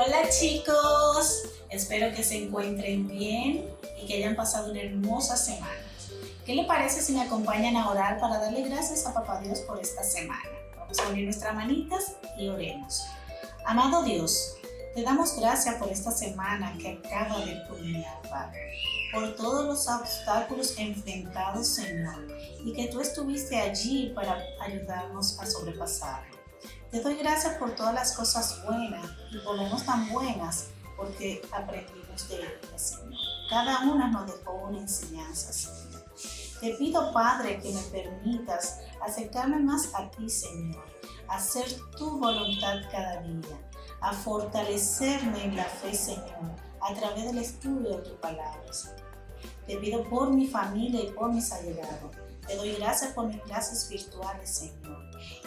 Hola chicos, espero que se encuentren bien y que hayan pasado una hermosa semana. ¿Qué les parece si me acompañan a orar para darle gracias a Papá Dios por esta semana? Vamos a unir nuestras manitas y oremos. Amado Dios, te damos gracias por esta semana que acaba de culminar, Padre, por todos los obstáculos enfrentados, Señor, y que tú estuviste allí para ayudarnos a sobrepasarlo. Te doy gracias por todas las cosas buenas y por lo no tan buenas, porque aprendimos de ellas, Señor. Cada una nos dejó una enseñanza, Señor. Te pido, Padre, que me permitas acercarme más a ti, Señor, a hacer tu voluntad cada día, a fortalecerme en la fe, Señor, a través del estudio de tu palabra, Señor. Te pido por mi familia y por mis allegados. Te doy gracias por mis clases virtuales, Señor,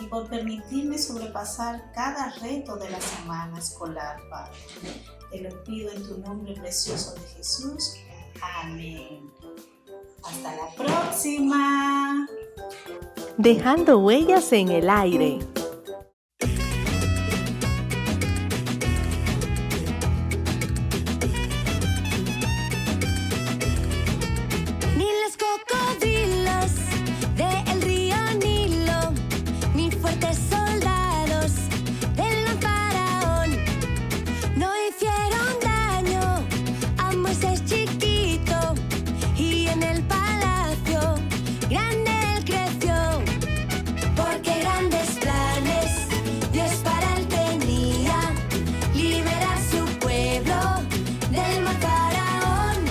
y por permitirme sobrepasar cada reto de la semana escolar, Padre. Te lo pido en tu nombre precioso de Jesús. Amén. Hasta la próxima. Dejando huellas en el aire. Ni los cocodrilos del río Nilo, ni fuertes soldados del gran faraón, no hicieron daño a Moisés chiquito, y en el palacio grande él creció, porque grandes planes Dios para él tenía, liberar su pueblo del mal faraón.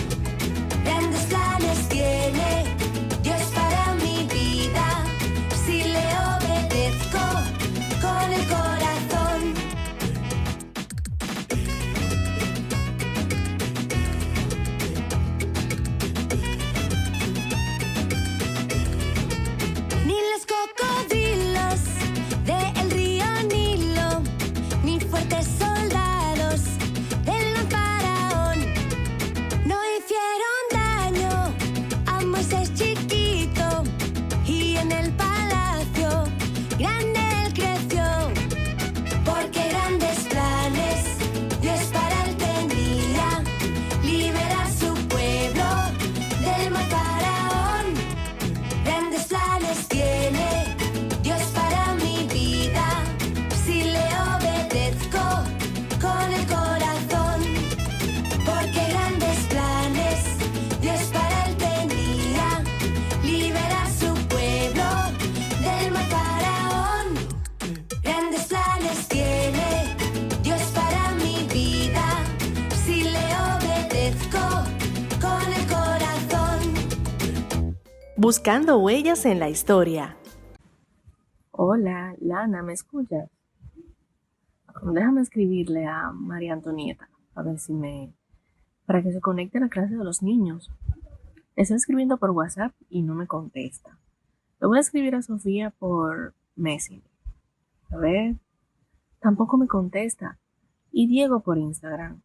Grandes planes tiene Dios para mi vida, si le obedezco con el corazón. Ni los cocodrilos del río Nilo, ni fuertes soldados del gran faraón, no hicieron daño a Moisés chiquito, y en el palacio grande él creció, porque grandes planes Dios para él tenía, liberar su pueblo del mal faraón. Grandes planes tiene Dios para mi vida, si le obedezco con el corazón, porque grandes planes Dios para él tenía, liberar su pueblo del mal faraón. Grandes planes tiene Dios para mi vida, si le obedezco con el corazón. Buscando huellas en la historia. Hola, Lana, ¿me escuchas? Déjame escribirle a María Antonieta, a ver si para que se conecte a la clase de los niños. Está escribiendo por WhatsApp y no me contesta. Le voy a escribir a Sofía por Messenger. A ver, tampoco me contesta. Y Diego por Instagram.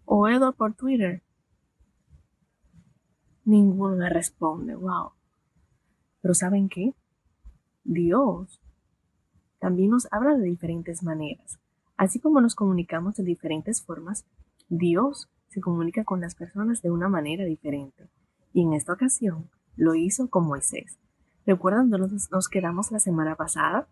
O Edward por Twitter. Ninguno me responde, wow. Pero ¿saben qué? Dios también nos habla de diferentes maneras. Así como nos comunicamos de diferentes formas, Dios se comunica con las personas de una manera diferente. Y en esta ocasión lo hizo con Moisés. ¿Recuerdan dónde nos quedamos la semana pasada?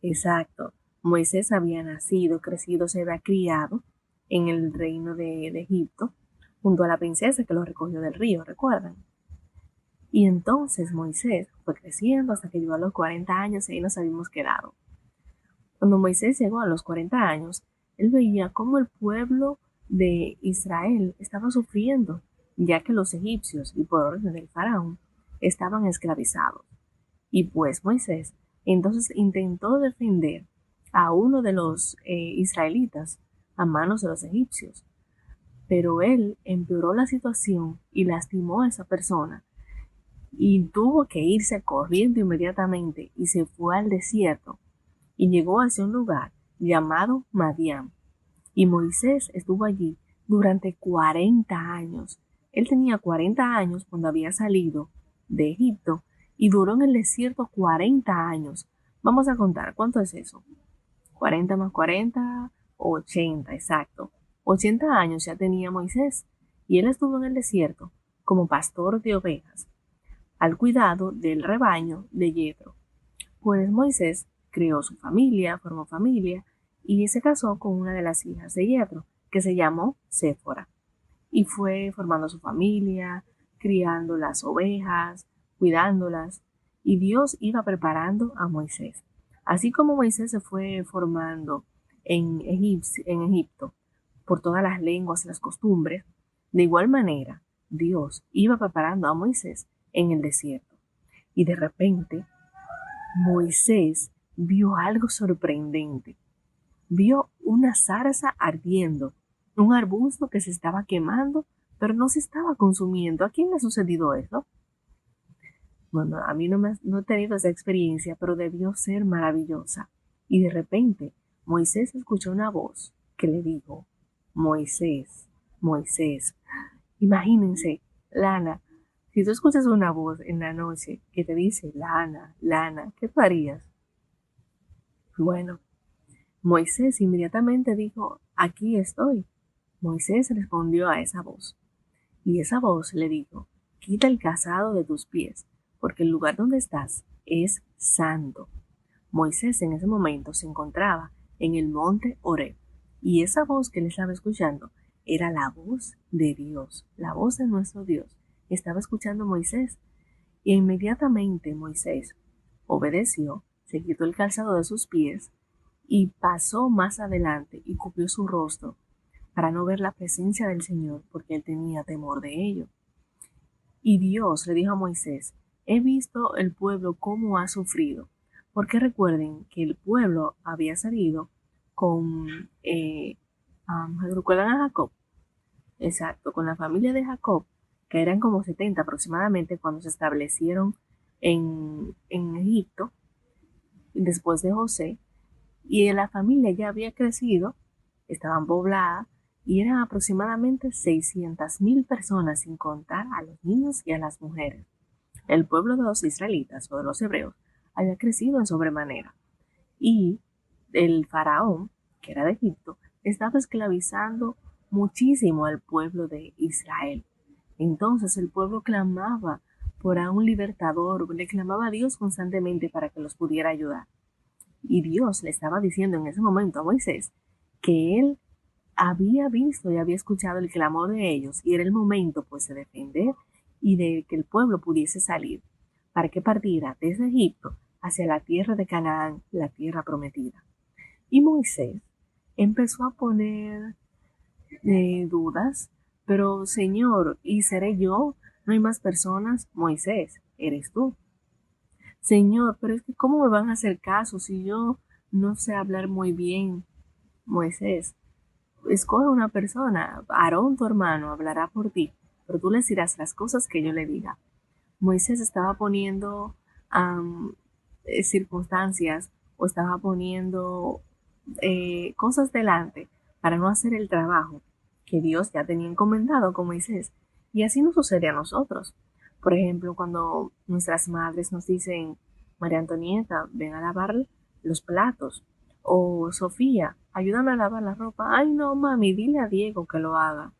Exacto. Moisés había nacido, crecido, se había criado en el reino de Egipto, junto a la princesa que lo recogió del río, ¿recuerdan? Y entonces Moisés fue creciendo hasta que llegó a los 40 años y ahí nos habíamos quedado. Cuando Moisés llegó a los 40 años, él veía cómo el pueblo de Israel estaba sufriendo, ya que los egipcios, y por orden del faraón, estaban esclavizados. Y pues Moisés entonces intentó defender a uno de los israelitas a manos de los egipcios. Pero él empeoró la situación y lastimó a esa persona y tuvo que irse corriendo inmediatamente y se fue al desierto y llegó hacia un lugar llamado Madián. Y Moisés estuvo allí durante 40 años. Él tenía 40 años cuando había salido de Egipto y duró en el desierto 40 años. Vamos a contar, ¿cuánto es eso? 40 más 40, 80, exacto. 80 años ya tenía Moisés y él estuvo en el desierto como pastor de ovejas, al cuidado del rebaño de Yetro. Pues Moisés creó su familia, formó familia y se casó con una de las hijas de Yetro, que se llamó Séfora. Y fue formando su familia, criando las ovejas, cuidándolas, y Dios iba preparando a Moisés. Así como Moisés se fue formando en Egipto por todas las lenguas y las costumbres, de igual manera Dios iba preparando a Moisés en el desierto. Y de repente Moisés vio algo sorprendente. Vio una zarza ardiendo, un arbusto que se estaba quemando, pero no se estaba consumiendo. ¿A quién le ha sucedido eso? Bueno, a mí no he tenido esa experiencia, pero debió ser maravillosa. Y de repente Moisés escuchó una voz que le dijo: Moisés, Moisés. Imagínense, Lana, si tú escuchas una voz en la noche que te dice Lana, Lana, ¿qué tú harías? Bueno, Moisés inmediatamente dijo: aquí estoy. Moisés respondió a esa voz, y esa voz le dijo: quita el calzado de tus pies, porque el lugar donde estás es santo. Moisés en ese momento se encontraba en el monte Horeb, y esa voz que él estaba escuchando era la voz de Dios, la voz de nuestro Dios. Estaba escuchando Moisés, y inmediatamente Moisés obedeció, se quitó el calzado de sus pies y pasó más adelante y cubrió su rostro para no ver la presencia del Señor, porque él tenía temor de ello. Y Dios le dijo a Moisés: he visto el pueblo cómo ha sufrido, porque recuerden que el pueblo había salido con, ¿recuerdan a Jacob? Exacto, con la familia de Jacob, que eran como 70 aproximadamente cuando se establecieron en Egipto, después de José, y la familia ya había crecido, estaban pobladas, y eran aproximadamente 600,000 personas, sin contar a los niños y a las mujeres. El pueblo de los israelitas o de los hebreos había crecido en sobremanera, y el faraón, que era de Egipto, estaba esclavizando muchísimo al pueblo de Israel. Entonces el pueblo clamaba por un libertador, le clamaba a Dios constantemente para que los pudiera ayudar. Y Dios le estaba diciendo en ese momento a Moisés que él había visto y había escuchado el clamor de ellos, y era el momento pues de defender y de que el pueblo pudiese salir, para que partiera desde Egipto hacia la tierra de Canaán, la tierra prometida. Y Moisés empezó a poner dudas, pero Señor, ¿y seré yo? ¿No hay más personas? Moisés, eres tú. Señor, pero es que ¿cómo me van a hacer caso si yo no sé hablar muy bien? Moisés, escoge una persona, Aarón tu hermano hablará por ti, pero tú les dirás las cosas que yo le diga. Moisés estaba poniendo circunstancias o estaba poniendo cosas delante para no hacer el trabajo que Dios ya tenía encomendado con Moisés. Y así nos sucede a nosotros. Por ejemplo, cuando nuestras madres nos dicen: María Antonieta, ven a lavar los platos, o Sofía, ayúdame a lavar la ropa. Ay, no, mami, dile a Diego que lo haga.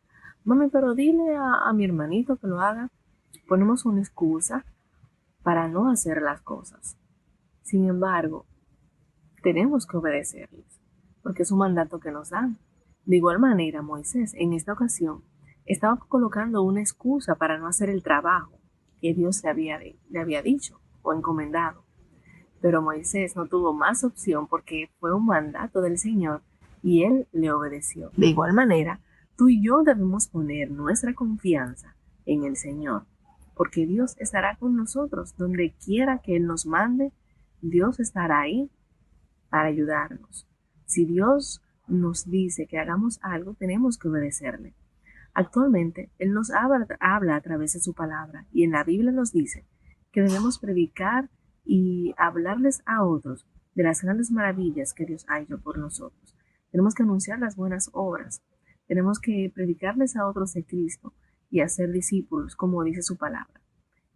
Mami, pero dile a mi hermanito que lo haga. Ponemos una excusa para no hacer las cosas. Sin embargo, tenemos que obedecerles, porque es un mandato que nos dan. De igual manera, Moisés en esta ocasión estaba colocando una excusa para no hacer el trabajo que Dios le había dicho o encomendado. Pero Moisés no tuvo más opción porque fue un mandato del Señor y él le obedeció. De igual manera, tú y yo debemos poner nuestra confianza en el Señor, porque Dios estará con nosotros donde quiera que Él nos mande. Dios estará ahí para ayudarnos. Si Dios nos dice que hagamos algo, tenemos que obedecerle. Actualmente, Él nos habla a través de su palabra, y en la Biblia nos dice que debemos predicar y hablarles a otros de las grandes maravillas que Dios ha hecho por nosotros. Tenemos que anunciar las buenas obras. Tenemos que predicarles a otros de Cristo y hacer discípulos, como dice su palabra.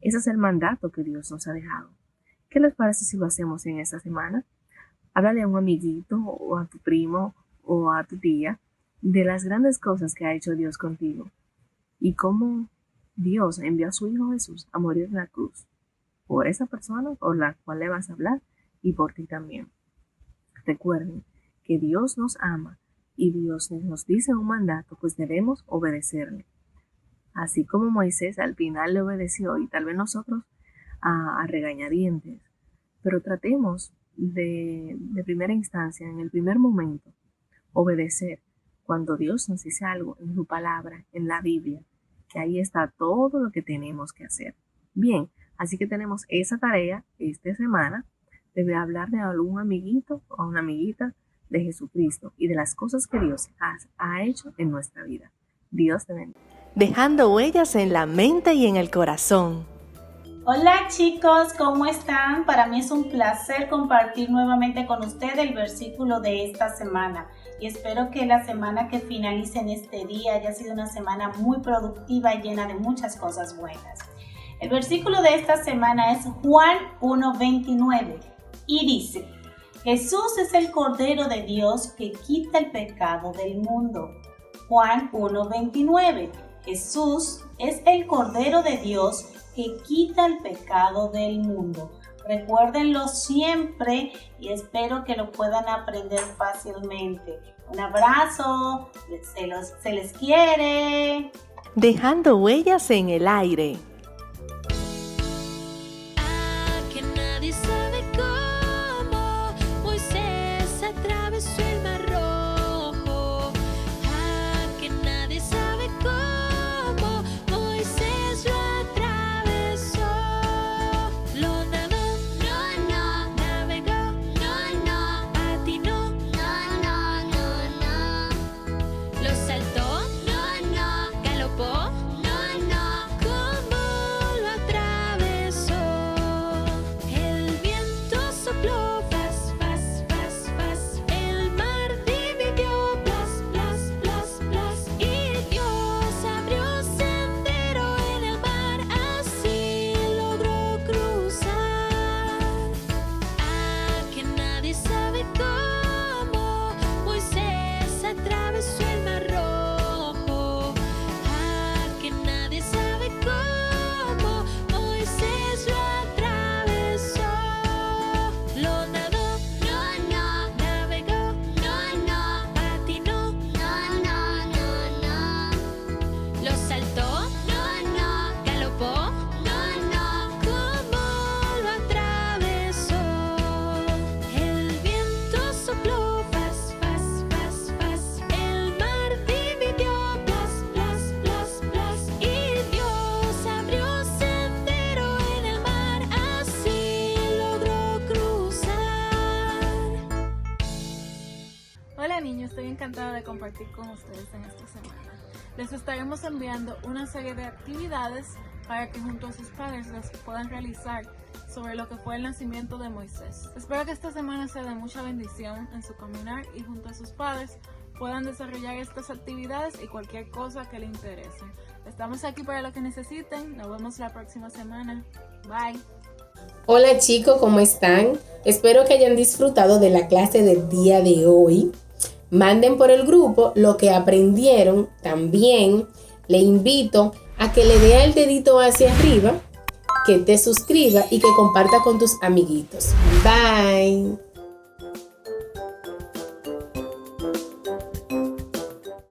Ese es el mandato que Dios nos ha dejado. ¿Qué les parece si lo hacemos en esta semana? Háblale a un amiguito o a tu primo o a tu tía de las grandes cosas que ha hecho Dios contigo y cómo Dios envió a su Hijo Jesús a morir en la cruz por esa persona por la cual le vas a hablar y por ti también. Recuerden que Dios nos ama y Dios nos dice un mandato, pues debemos obedecerle. Así como Moisés al final le obedeció y tal vez nosotros a regañadientes, pero tratemos de primera instancia, en el primer momento, obedecer cuando Dios nos dice algo en su palabra, en la Biblia, que ahí está todo lo que tenemos que hacer. Bien, así que tenemos esa tarea esta semana de hablarle a algún amiguito o a una amiguita de Jesucristo y de las cosas que Dios ha hecho en nuestra vida. Dios te bendiga. Dejando huellas en la mente y en el corazón. Hola chicos, ¿cómo están? Para mí es un placer compartir nuevamente con ustedes el versículo de esta semana y espero que la semana que finalice en este día haya sido una semana muy productiva y llena de muchas cosas buenas. El versículo de esta semana es Juan 1:29 y dice: Jesús es el Cordero de Dios que quita el pecado del mundo. Juan 1:29. Jesús es el Cordero de Dios que quita el pecado del mundo. Recuérdenlo siempre y espero que lo puedan aprender fácilmente. Un abrazo, se les quiere. Dejando huellas en el aire. Que nadie sabe cómo Moisés atravesó el mar rojo. Que nadie sabe cómo Moisés lo atravesó. Lo nadó, no, navegó, no, patinó, no. Lo saltó, no, galopó, no, ¿cómo lo atravesó? El viento sopló, fas, el mar dividió, plas, y Dios abrió sendero en el mar, así logró cruzar. Que nadie sabe cómo Moisés atravesó el mar rojo. Que nadie sabe cómo Moisés lo atravesó. Lo nadó, no, navegó, no, patinó, no. Lo saltó, no, galopó, no, ¿cómo lo atravesó? El viento sopló, fas, el mar dividió, plas, y Dios abrió sendero en el mar, así logró cruzar. Hola niños, estoy encantada de compartir con ustedes en esta semana. Les estaremos enviando una serie de actividades para que junto a sus padres las puedan realizar sobre lo que fue el nacimiento de Moisés. Espero que esta semana sea de mucha bendición en su caminar y junto a sus padres puedan desarrollar estas actividades y cualquier cosa que les interese. Estamos aquí para lo que necesiten. Nos vemos la próxima semana. Bye. Hola chicos, ¿cómo están? Espero que hayan disfrutado de la clase del día de hoy. Manden por el grupo lo que aprendieron. También le invito a que le dé el dedito hacia arriba, que te suscriba y que comparta con tus amiguitos. Bye.